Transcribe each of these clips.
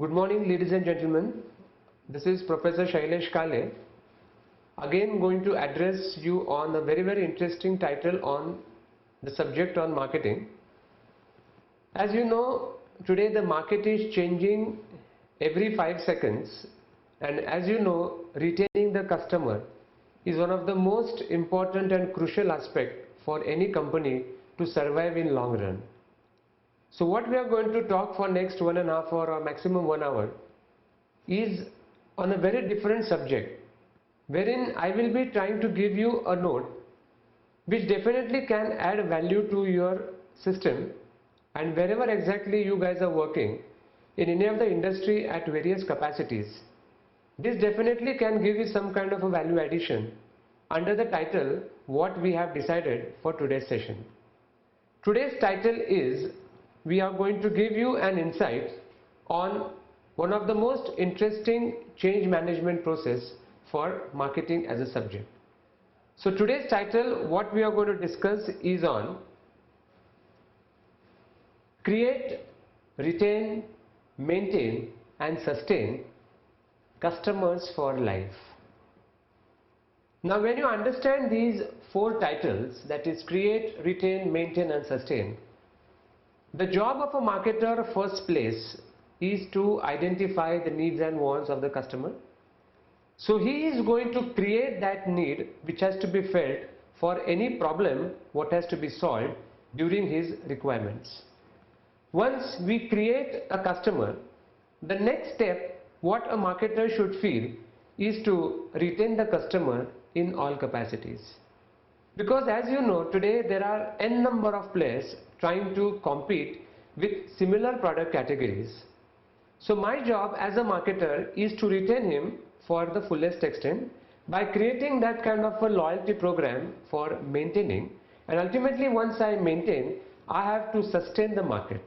Good morning, ladies and gentlemen. This is Professor Shailesh Kale. Again going to address you on a very interesting title on the subject on marketing. As you know, today the market is changing every 5 seconds, and as you know, retaining the customer is one of the most important and crucial aspect for any company to survive in long run. So what we are going to talk for next 1.5 hour or maximum 1 hour is on a very different subject, wherein I will be trying to give you a note which definitely can add value to your system and wherever exactly you guys are working in any of the industry at various capacities. This definitely can give you some kind of a value addition under the title what we have decided for today's session. Today's title is, we are going to give you an insight on one of the most interesting change management process for marketing as a subject. So today's title, what we are going to discuss is on create, retain, maintain and sustain customers for life. Now when you understand these 4 titles, that is create, retain, maintain and sustain, the job of a marketer first place is to identify the needs and wants of the customer. So he is going to create that need which has to be felt for any problem what has to be solved during his requirements. Once we create a customer, the next step what a marketer should feel is to retain the customer in all capacities. Because as you know, today there are n number of players trying to compete with similar product categories. So my job as a marketer is to retain him for the fullest extent by creating that kind of a loyalty program for maintaining, and ultimately once I maintain, I have to sustain the market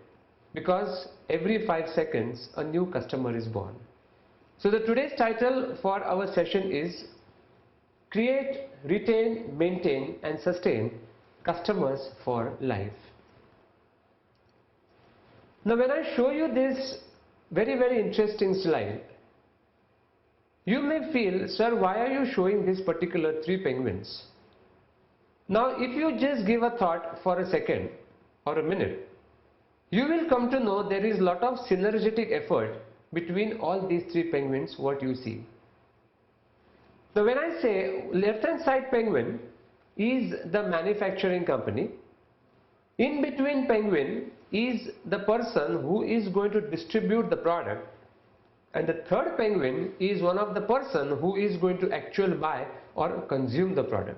because every 5 seconds a new customer is born. So the today's title for our session is create, retain, maintain and sustain customers for life. Now when I show you this very interesting slide, you may feel, sir, why are you showing this particular 3 penguins? Now if you just give a thought for a second or a minute, you will come to know there is lot of synergetic effort between all these 3 penguins what you see. So when I say left hand side penguin is the manufacturing company, in between penguin is the person who is going to distribute the product, and the third penguin is one of the person who is going to actually buy or consume the product.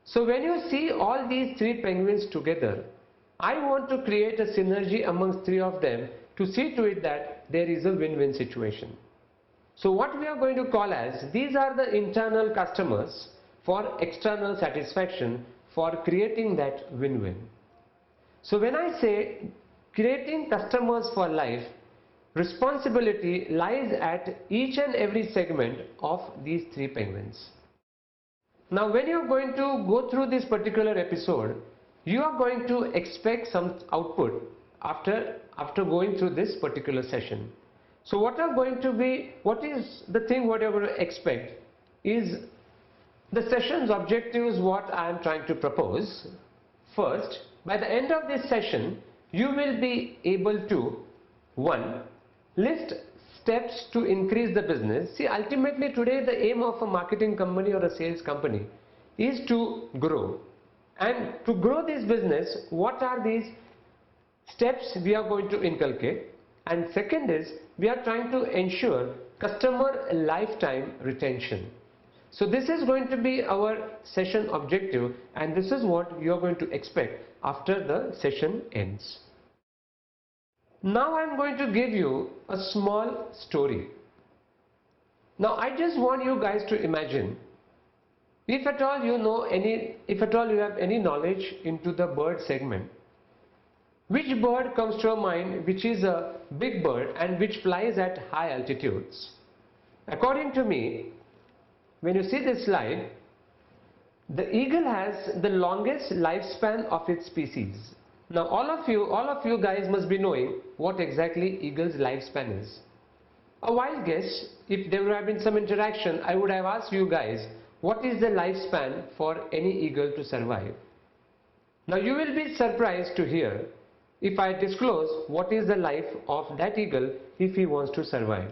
So when you see all these 3 penguins together, I want to create a synergy amongst 3 of them to see to it that there is a win-win situation. So what we are going to call as, these are the internal customers for external satisfaction for creating that win-win. So when I say creating customers for life, responsibility lies at each and every segment of these 3 penguins. Now when you are going to go through this particular episode, you are going to expect some output after going through this particular session. So what is the thing what you are going to expect is the session's objectives what I am trying to propose. First, by the end of this session, you will be able to 1. List steps to increase the business. See, ultimately today the aim of a marketing company or a sales company is to grow. And to grow this business, what are these steps we are going to inculcate? And second is, we are trying to ensure customer lifetime retention. So this is going to be our session objective, and this is what you are going to expect after the session ends. Now I am going to give you a small story. Now I just want you guys to imagine, if at all you have any knowledge into the bird segment, which bird comes to your mind which is a big bird and which flies at high altitudes? According to me, when you see this slide, the eagle has the longest lifespan of its species. Now all of you guys must be knowing what exactly eagle's lifespan is. A wild guess, if there would have been some interaction, I would have asked you guys, what is the lifespan for any eagle to survive? Now you will be surprised to hear if I disclose what is the life of that eagle if he wants to survive.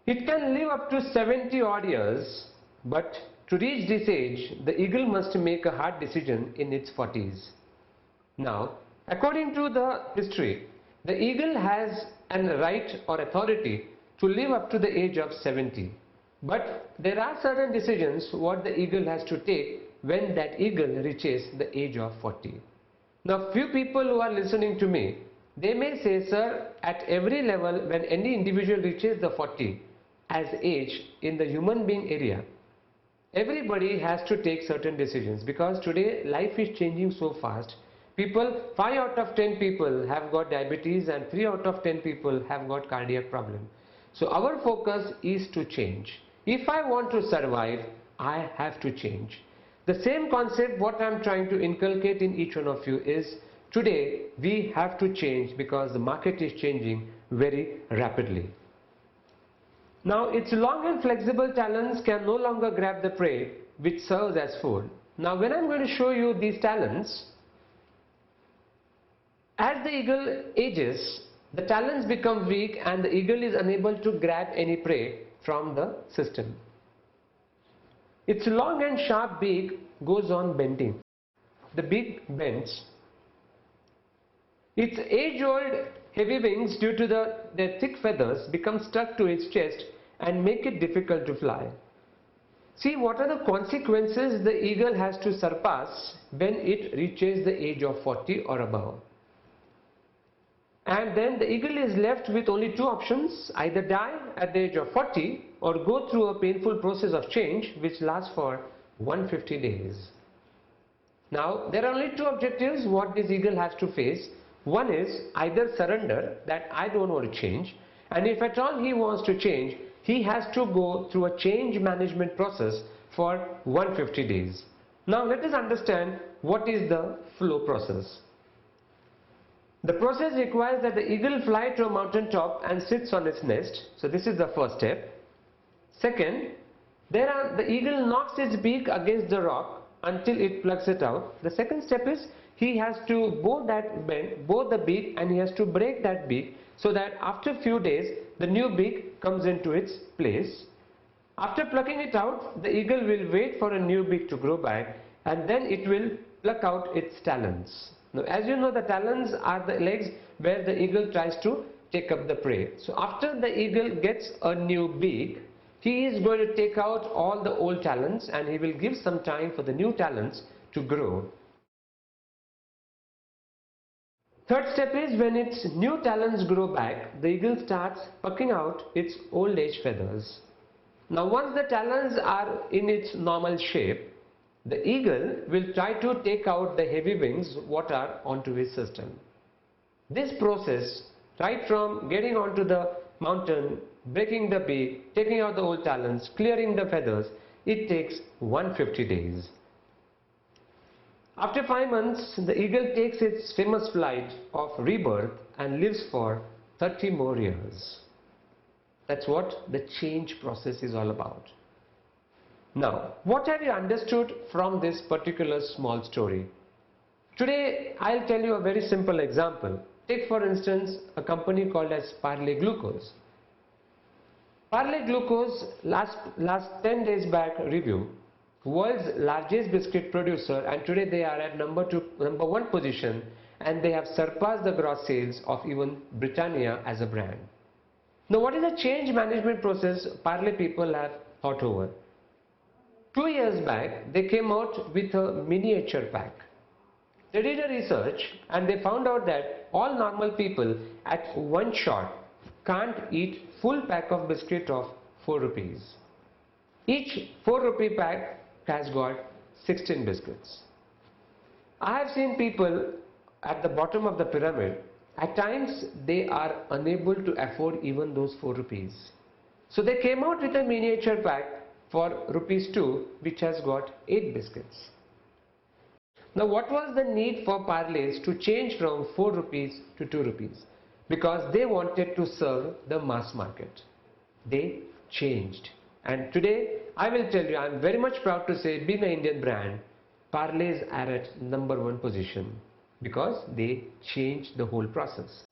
It can live up to 70 odd years, but to reach this age, the eagle must make a hard decision in its 40s. Now, according to the history, the eagle has a right or authority to live up to the age of 70. But there are certain decisions what the eagle has to take when that eagle reaches the age of 40. Now, few people who are listening to me, they may say, sir, at every level when any individual reaches the 40 as age in the human being area, everybody has to take certain decisions, because today life is changing so fast. 5 out of 10 people have got diabetes and 3 out of 10 people have got cardiac problem. So our focus is to change. If I want to survive, I have to change. The same concept what I am trying to inculcate in each one of you is, today we have to change because the market is changing very rapidly. Now its long and flexible talons can no longer grab the prey which serves as food. Now when I am going to show you these talons, as the eagle ages, the talons become weak and the eagle is unable to grab any prey from the system. Its long and sharp beak goes on bending. The beak bends. Its age-old heavy wings, due to their thick feathers, become stuck to its chest and make it difficult to fly. See what are the consequences the eagle has to surpass when it reaches the age of 40 or above. And then the eagle is left with only two options: either die at the age of 40 or go through a painful process of change which lasts for 150 days. Now there are only two objectives what this eagle has to face. One is either surrender, that I don't want to change, and if at all he wants to change, he has to go through a change management process for 150 days. Now let us understand what is the flow process. The process requires that the eagle fly to a mountain top and sits on its nest. So this is the first step. Second, the eagle knocks its beak against the rock until it plucks it out. The second step is he has to bow the beak, and he has to break that beak so that after a few days the new beak comes into its place. After plucking it out, the eagle will wait for a new beak to grow back, and then it will pluck out its talons. Now as you know, the talons are the legs where the eagle tries to take up the prey. So after the eagle gets a new beak, he is going to take out all the old talons and he will give some time for the new talons to grow. Third step is, when its new talons grow back, the eagle starts plucking out its old age feathers. Now once the talons are in its normal shape, the eagle will try to take out the heavy wings what are onto his system. This process, right from getting onto the mountain, breaking the beak, taking out the old talons, clearing the feathers, it takes 150 days. After 5 months, the eagle takes its famous flight of rebirth and lives for 30 more years. That's what the change process is all about. Now, what have you understood from this particular small story? Today, I'll tell you a very simple example. Take for instance a company called as Parle Glucose. Parle Glucose last 10 days back review, world's largest biscuit producer, and today they are at number 1 position, and they have surpassed the gross sales of even Britannia as a brand. Now what is the change management process Parle people have thought over? 2 years back they came out with a miniature pack. They did a research and they found out that all normal people at one shot can't eat full pack of biscuit of 4 rupees. Each 4 rupee pack has got 16 biscuits. I have seen people at the bottom of the pyramid, at times they are unable to afford even those 4 rupees. So they came out with a miniature pack for rupees 2 which has got 8 biscuits. Now what was the need for Parle's to change from 4 rupees to 2 rupees? because they wanted to serve the mass market. They changed. And today, I will tell you, I am very much proud to say, being an Indian brand, Parle's are at #1 position because they changed the whole process.